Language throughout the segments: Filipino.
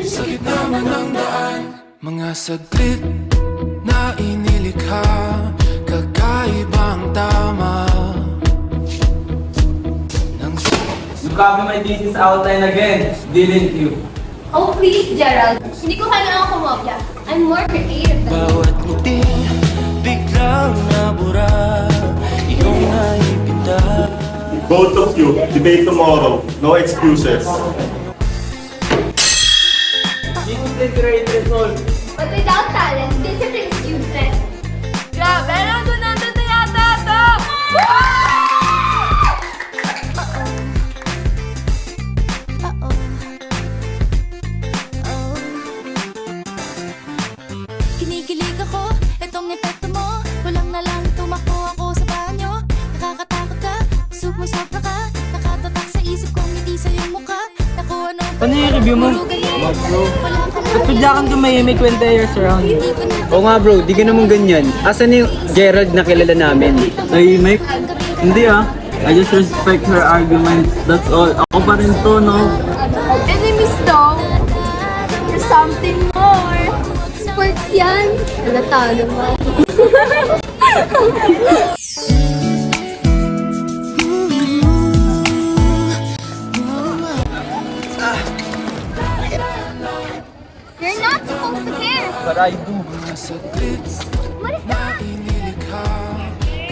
Sa gitna man ng daan, mga saglit na inilikha, kakaibang tama. You copy my thesis outline again, didn't you? Oh, please, Gerald. Hindi ko kailangan kumopya. I'm more creative than you. Bawat ngiti, biglang nabura, iyong naipinta. Both of you, debate tomorrow. No excuses. This is the great result. But without talent, discipline is useless. Grabe, nandun na yata ito! Kinikilig ako, itong epekto mo. Walang na lang tumakbo ako sa banyo. Nakakatakot ka, usog mo sobra ka. Nakatatak sa isip kong ngiti sa iyong mukha. Naku, ano ba? Ano yung review mo? Wag bro. Wala ka na. Ba't bigla kang tumahimik when there's around? Hindi ko na Oo nga bro, di ka naman ganyan. Asan yung Gerald na kilala namin? Tahimik? Hindi ah. I just respect her arguments. That's all. Ako pa rin to, no? Enemies daw. There's something more. Sports yan. Halata naman. You're not supposed to care. But I do. Mga saglit What is na that? inilikha,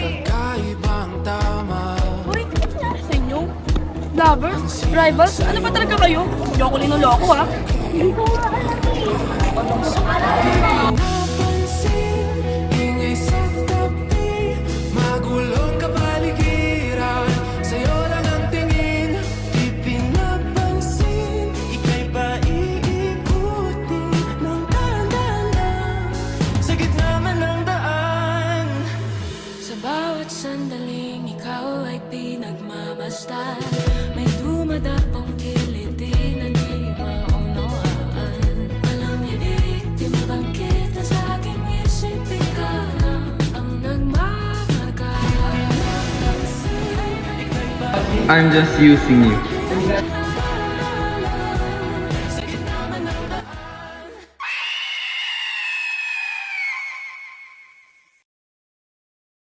kakaibang tama. Uy, sa inyo? Lovers? Rivals? Ano ba talaga kayo? Hindi ako linuloko ha? Napansin, ingay sa tabi, magulong kapaligiran, sa'yo lang ang tingin, di pinapansin, ika'y paiikutin ng dahan-dahan, sa gitna man ng daan. Sa bawat sandaling ikaw ay pinagmamasdan, may dumadapong kiliti na di maunawaan. Walang ibigtima bang kita sa aking isip, ikaw lang ang nagmamarka. I'm just using you.